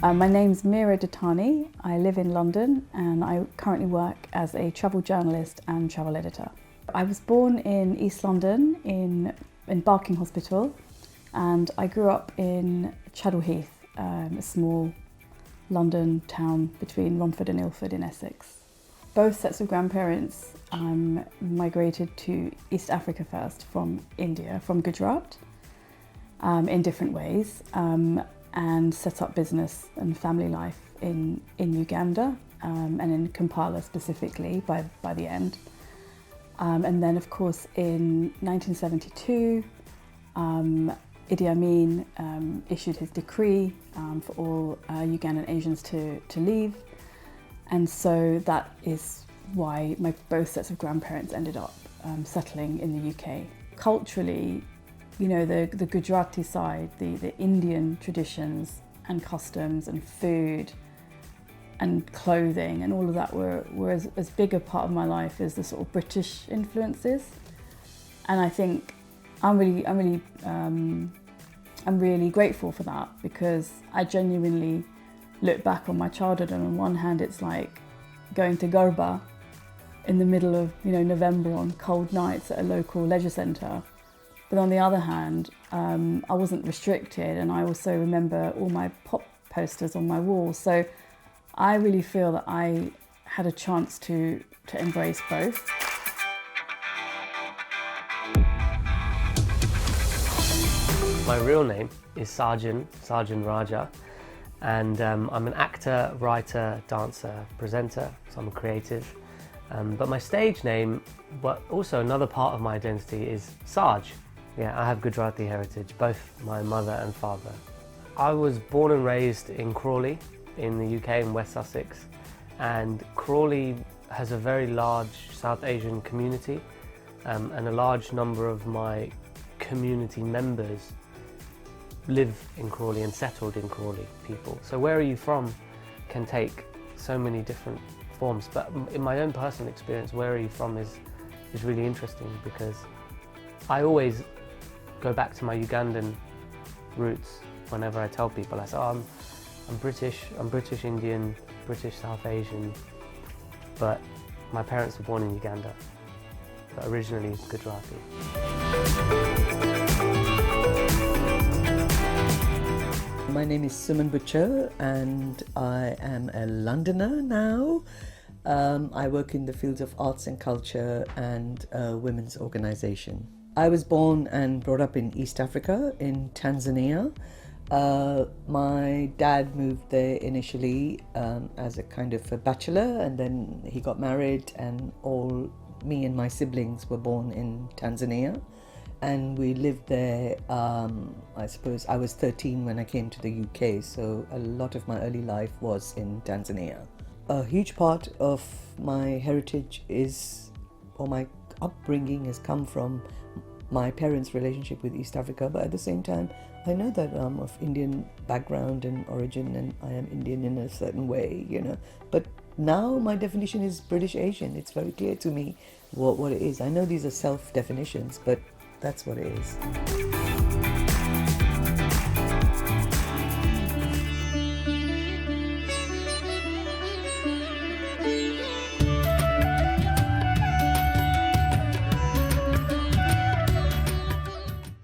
My name's Mira Datani. I live in London and I currently work as a travel journalist and travel editor. I was born in East London in Barking Hospital, and I grew up in Chadwell Heath, a small London town between Romford and Ilford in Essex. Both sets of grandparents migrated to East Africa first from India, from Gujarat, in different ways. And set up business and family life in Uganda and in Kampala specifically by the end. And then of course in 1972, Idi Amin issued his decree for all Ugandan Asians to leave. And so that is why both sets of grandparents ended up settling in the UK. Culturally, you know, the Gujarati side, the Indian traditions and customs and food and clothing and all of that were as big a part of my life as the sort of British influences. And I think I'm really grateful for that, because I genuinely look back on my childhood, and on one hand it's like going to Garba in the middle of, you know, November on cold nights at a local leisure centre. But on the other hand, I wasn't restricted, and I also remember all my pop posters on my wall. So I really feel that I had a chance to embrace both. My real name is Sarjan Raja, and I'm an actor, writer, dancer, presenter, so I'm a creative. But my stage name, but also another part of my identity, is Sarj. Yeah, I have Gujarati heritage, both my mother and father. I was born and raised in Crawley in the UK in West Sussex, and Crawley has a very large South Asian community, and a large number of my community members live in Crawley and settled in Crawley, people. So where are you from can take so many different forms, but in my own personal experience, where are you from is really interesting, because I always go back to my Ugandan roots whenever I tell people. I say, oh, I'm British Indian, British South Asian, but my parents were born in Uganda, but originally Gujarati. My name is Suman Butcher and I am a Londoner now. I work in the fields of arts and culture and women's organisation. I was born and brought up in East Africa, in Tanzania. My dad moved there initially as a kind of a bachelor, and then he got married, and me and my siblings were born in Tanzania. And we lived there, I suppose I was 13 when I came to the UK, so a lot of my early life was in Tanzania. A huge part of my heritage or my upbringing has come from my parents' relationship with East Africa, but at the same time, I know that I'm of Indian background and origin, and I am Indian in a certain way, you know. But now my definition is British Asian. It's very clear to me what it is. I know these are self-definitions, but that's what it is.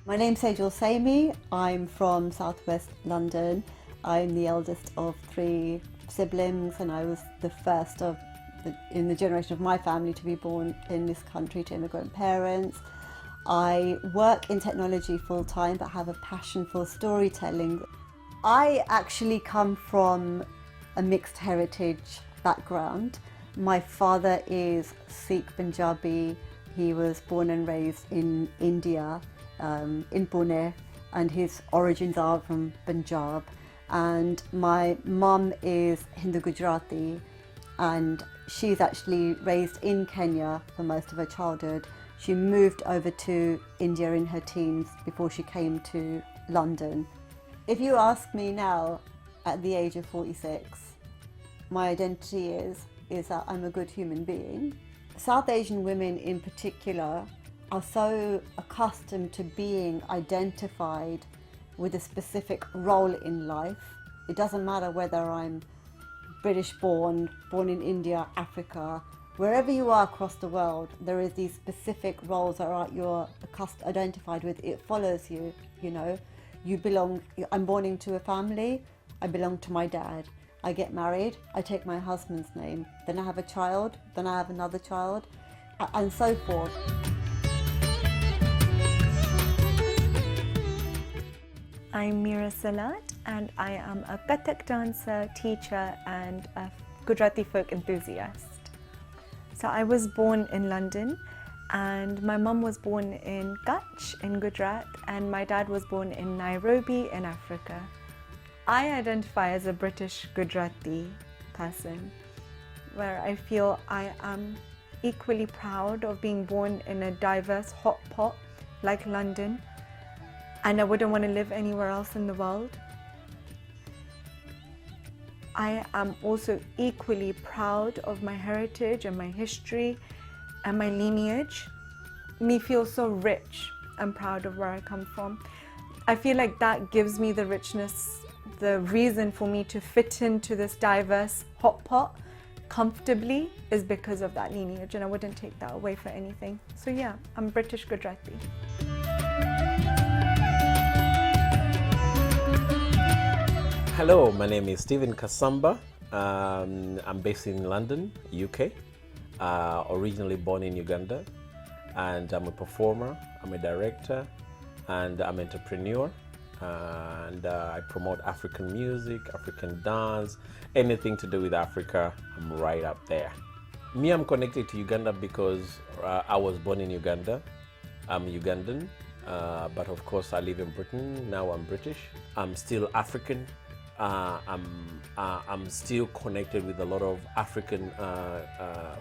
My name's Sejal Saimi. I'm from southwest London. I'm the eldest of 3 siblings, and I was the first in the generation of my family to be born in this country to immigrant parents. I work in technology full time, but have a passion for storytelling. I actually come from a mixed heritage background. My father is Sikh Punjabi. He was born and raised in India, in Pune, and his origins are from Punjab. And my mum is Hindu Gujarati, and she's actually raised in Kenya for most of her childhood. She moved over to India in her teens before she came to London. If you ask me now, at the age of 46, my identity is that I'm a good human being. South Asian women in particular are so accustomed to being identified with a specific role in life It doesn't matter whether I'm British born in India, Africa, wherever you are across the world, there is these specific roles that you're identified with. It follows you, you know. You belong, I'm born into a family, I belong to my dad. I get married, I take my husband's name, then I have a child, then I have another child, and so forth. I'm Mira Salat and I am a Kathak dancer, teacher and a Gujarati folk enthusiast. So I was born in London and my mum was born in Kutch in Gujarat and my dad was born in Nairobi in Africa. I identify as a British Gujarati person where I feel I am equally proud of being born in a diverse hot pot like London, and I wouldn't want to live anywhere else in the world. I am also equally proud of my heritage and my history and my lineage. Me feel so rich and proud of where I come from. I feel like that gives me the richness, the reason for me to fit into this diverse hot pot comfortably is because of that lineage, and I wouldn't take that away for anything. So yeah, I'm British Gujarati. Hello, my name is Stephen Kasamba. I'm based in London, UK. Originally born in Uganda, and I'm a performer, I'm a director, and I'm an entrepreneur. And I promote African music, African dance, anything to do with Africa, I'm right up there. Me, I'm connected to Uganda because I was born in Uganda. I'm Ugandan, but of course I live in Britain. Now I'm British. I'm still African. I'm still connected with a lot of African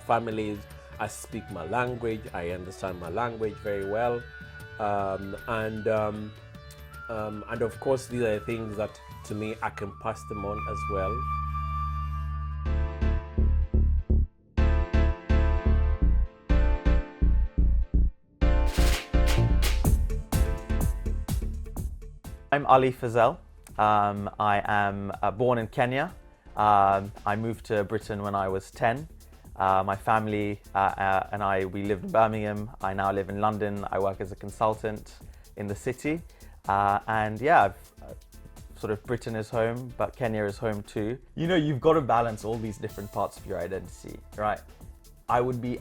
families. I speak my language. I understand my language very well, and of course these are the things that to me I can pass them on as well. I'm Ali Fazel. I am born in Kenya. I moved to Britain when I was 10. My family and we lived in Birmingham. I now live in London. I work as a consultant in the city. And yeah, sort of Britain is home, but Kenya is home too. You know, you've got to balance all these different parts of your identity, right? I wouldn't be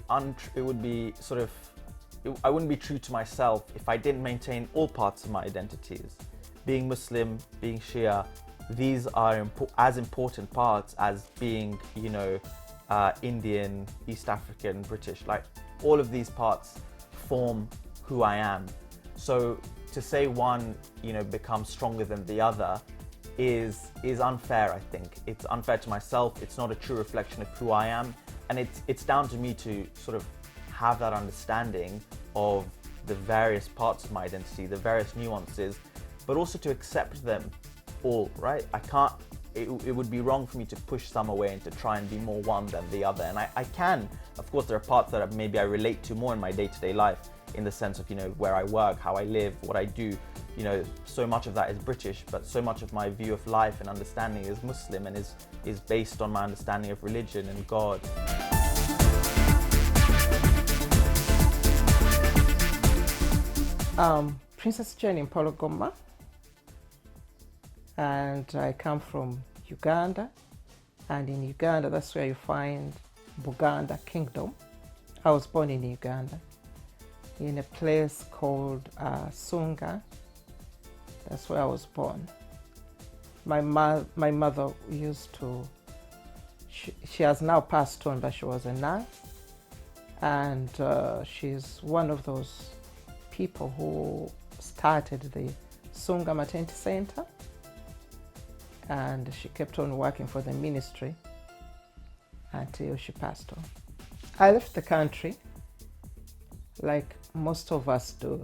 true to myself if I didn't maintain all parts of my identities. Being Muslim, being Shia, these are as important parts as being, you know, Indian, East African, British. Like, all of these parts form who I am. So to say one, you know, becomes stronger than the other is unfair, I think. It's unfair to myself. It's not a true reflection of who I am. And it's down to me to sort of have that understanding of the various parts of my identity, the various nuances, but also to accept them all, right? It would be wrong for me to push some away and to try and be more one than the other. And I can, of course, there are parts that maybe I relate to more in my day-to-day life, in the sense of, you know, where I work, how I live, what I do. You know, so much of that is British, but so much of my view of life and understanding is Muslim and is based on my understanding of religion and God. Princess Jane Mpologoma, and I come from Uganda, and in Uganda that's where you find Buganda Kingdom. I was born in Uganda in a place called Sunga. That's where I was born. My mother used to, she has now passed on, but she was a nurse, and she's one of those people who started the Sunga Maternity Center, and she kept on working for the ministry until she passed on. I left the country like most of us do.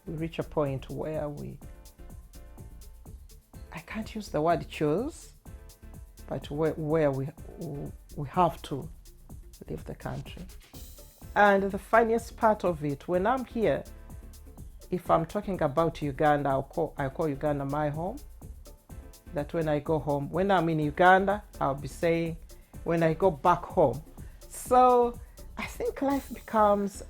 We reach a point where I can't use the word choose, but where we have to leave the country. And the funniest part of it, when I'm here, if I'm talking about Uganda, I call Uganda my home. that when I go home, when I'm in Uganda, I'll be saying, when I go back home. So I think life becomes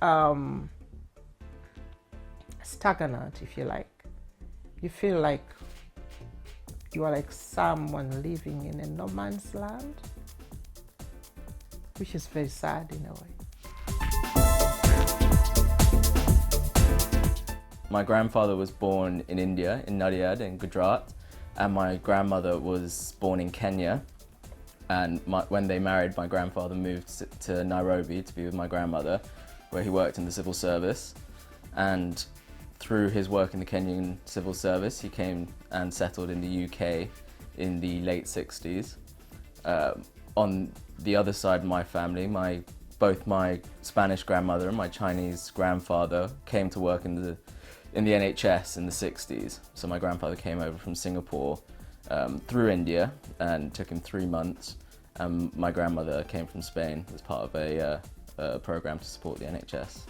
stagnant, if you like. You feel like you are like someone living in a no man's land, which is very sad in a way. My grandfather was born in India, in Nadiad, in Gujarat, and my grandmother was born in Kenya. And when they married, my grandfather moved to Nairobi to be with my grandmother, where he worked in the civil service. And through his work in the Kenyan civil service, he came and settled in the UK in the late 60s. On the other side of my family, both my Spanish grandmother and my Chinese grandfather came to work in the NHS in the 60s. So my grandfather came over from Singapore through India, and took him 3 months. My grandmother came from Spain as part of a program to support the NHS.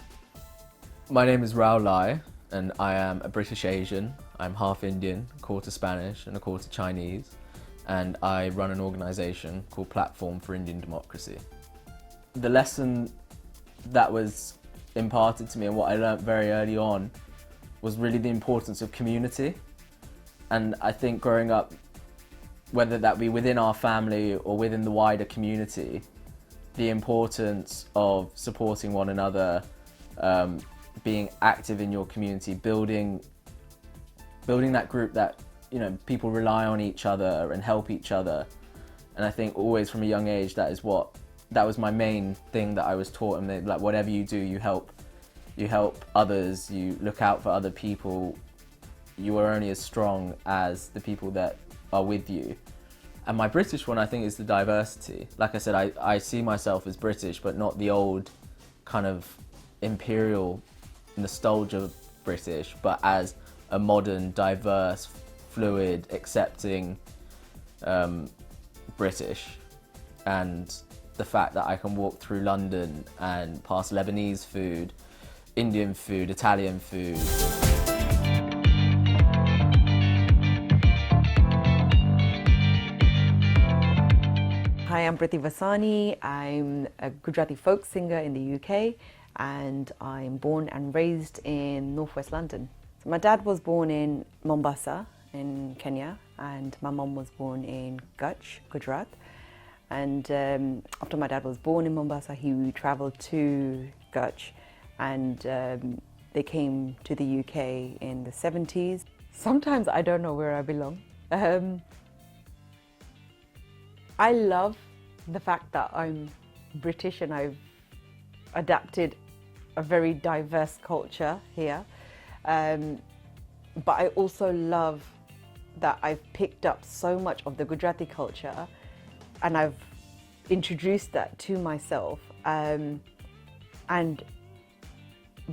My name is Rao Lai, and I am a British Asian. I'm half Indian, a quarter Spanish and a quarter Chinese, and I run an organisation called Platform for Indian Democracy. The lesson that was imparted to me and what I learnt very early on was really the importance of community. And I think growing up, whether that be within our family or within the wider community, the importance of supporting one another, being active in your community, building that group that, you know, people rely on each other and help each other. And I think always from a young age, that was my main thing that I was taught. And like, whatever you do, you help others, you look out for other people. You are only as strong as the people that are with you. And my British one, I think, is the diversity. Like I said, I see myself as British, but not the old kind of imperial nostalgia British, but as a modern, diverse, fluid, accepting British. And the fact that I can walk through London and pass Lebanese food, Indian food, Italian food. Hi, I'm Priti Vasani. I'm a Gujarati folk singer in the UK, and I'm born and raised in northwest London. So my dad was born in Mombasa in Kenya, and my mum was born in Kutch, Gujarat. And after my dad was born in Mombasa, he travelled to Kutch, and they came to the UK in the 70s. Sometimes I don't know where I belong. I love the fact that I'm British and I've adapted a very diverse culture here. But I also love that I've picked up so much of the Gujarati culture and I've introduced that to myself. And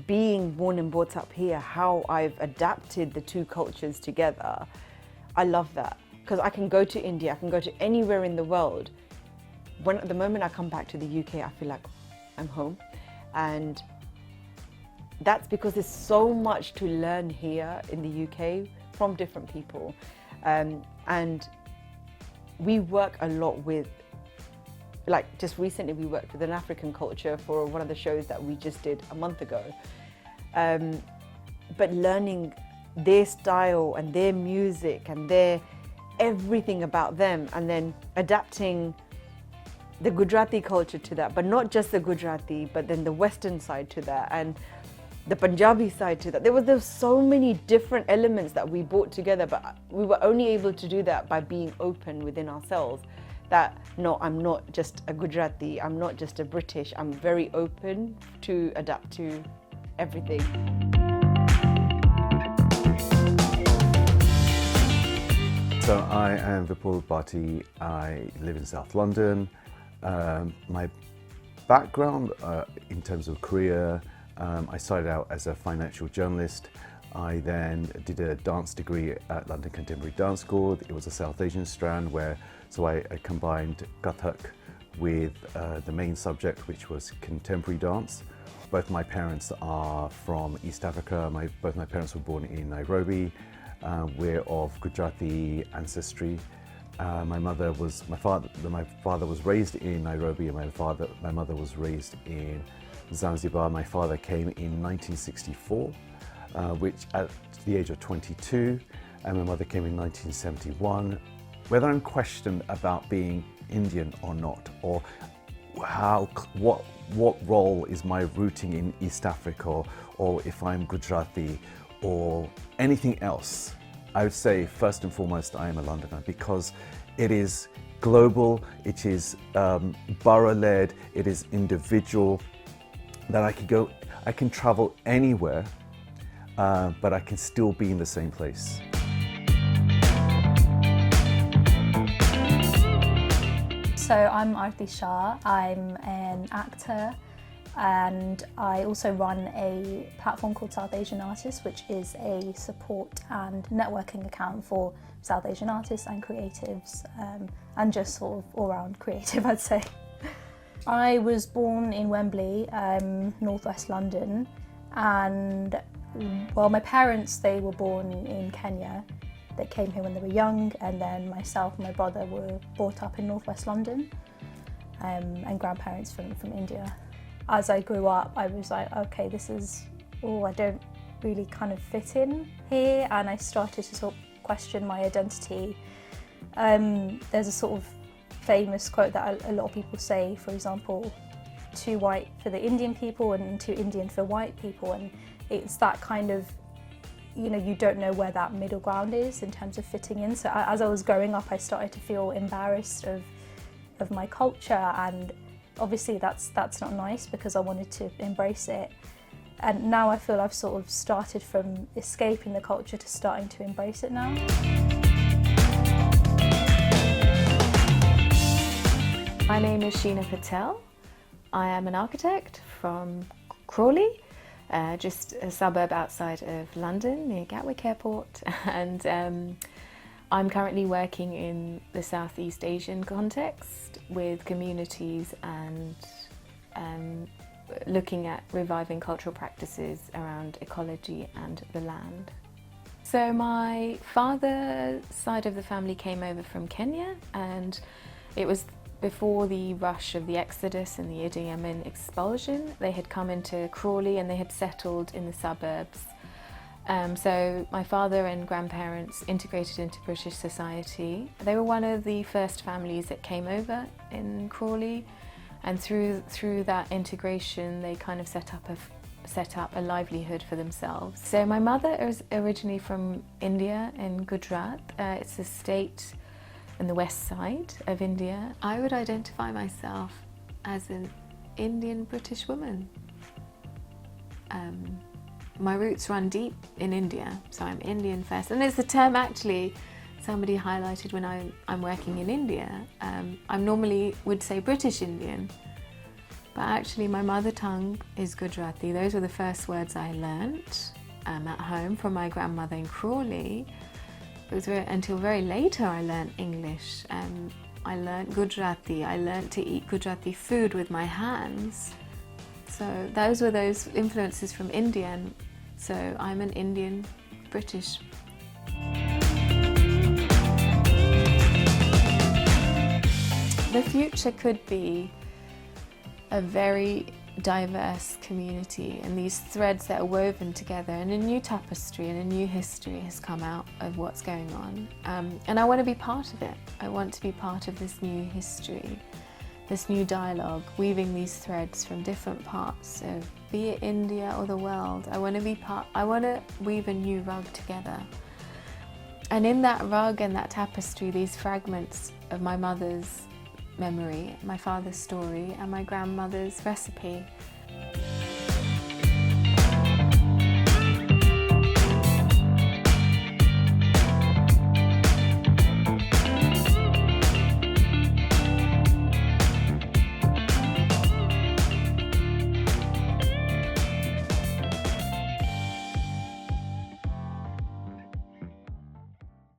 being born and brought up here, how I've adapted the two cultures together, I love that. Because I can go to India, I can go to anywhere in the world. The moment I come back to the UK, I feel like I'm home. And that's because there's so much to learn here in the UK from different people. And we work a lot with, like just recently we worked with an African culture for one of the shows that we just did a month ago. But learning their style and their music and their everything about them, and then adapting the Gujarati culture to that, but not just the Gujarati, but then the Western side to that and the Punjabi side to that. There were so many different elements that we brought together, but we were only able to do that by being open within ourselves. That, no, I'm not just a Gujarati, I'm not just a British, I'm very open to adapt to everything. So I am Vipul Bhatti. I live in South London. My background in terms of career, I started out as a financial journalist. I then did a dance degree at London Contemporary Dance School. It was a South Asian strand so I combined Kathak with the main subject, which was contemporary dance. Both my parents are from East Africa. Both my parents were born in Nairobi. We're of Gujarati ancestry. My father was raised in Nairobi, and my mother was raised in Zanzibar. My father came in 1964, which at the age of 22, and my mother came in 1971. Whether I'm questioned about being Indian or not, or what role is my rooting in East Africa, or if I'm Gujarati or anything else, I would say first and foremost I am a Londoner, because it is global, it is borough-led, it is individual, that I can travel anywhere, but I can still be in the same place. So I'm Aarti Shah, I'm an actor, and I also run a platform called South Asian Artists, which is a support and networking account for South Asian artists and creatives, and just sort of all-round creative, I'd say. I was born in Wembley, northwest London, and well, my parents, they were born in Kenya. They came here when they were young, and then myself and my brother were brought up in northwest London, and grandparents from India. As I grew up, I was like, okay, I don't really kind of fit in here, and I started to sort of question my identity. There's a sort of famous quote that a lot of people say, for example, too white for the Indian people and too Indian for white people, and it's that kind of, you don't know where that middle ground is in terms of fitting in. So as I was growing up, I started to feel embarrassed of my culture, and obviously that's not nice, because I wanted to embrace it. And now I feel I've sort of started from escaping the culture to starting to embrace it now. My name is Sheena Patel. I am an architect from Crawley, just a suburb outside of London near Gatwick Airport, and I'm currently working in the Southeast Asian context with communities and looking at reviving cultural practices around ecology and the land. So my father's side of the family came over from Kenya, and it was before the rush of the Exodus and the Idi Amin expulsion. They had come into Crawley and they had settled in the suburbs. So my father and grandparents integrated into British society. They were one of the first families that came over in Crawley, and through that integration they kind of set up a livelihood for themselves. So my mother is originally from India, in Gujarat. It's a state in the west side of India. I would identify myself as an Indian British woman. My roots run deep in India, so I'm Indian first. And it's the term actually somebody highlighted when I'm working in India. I normally would say British Indian, but actually my mother tongue is Gujarati. Those were the first words I learnt at home from my grandmother in Crawley. It was until very later I learnt English. I learnt Gujarati. I learnt to eat Gujarati food with my hands. So those were those influences from India, and so I'm an Indian British. The future could be a very diverse community, and these threads that are woven together, and a new tapestry and a new history has come out of what's going on. And I want to be part of it. I want to be part of this new history, this new dialogue, weaving these threads from different parts of, be it India or the world. I want to weave a new rug together. And in that rug and that tapestry, these fragments of my mother's memory, my father's story, and my grandmother's recipe.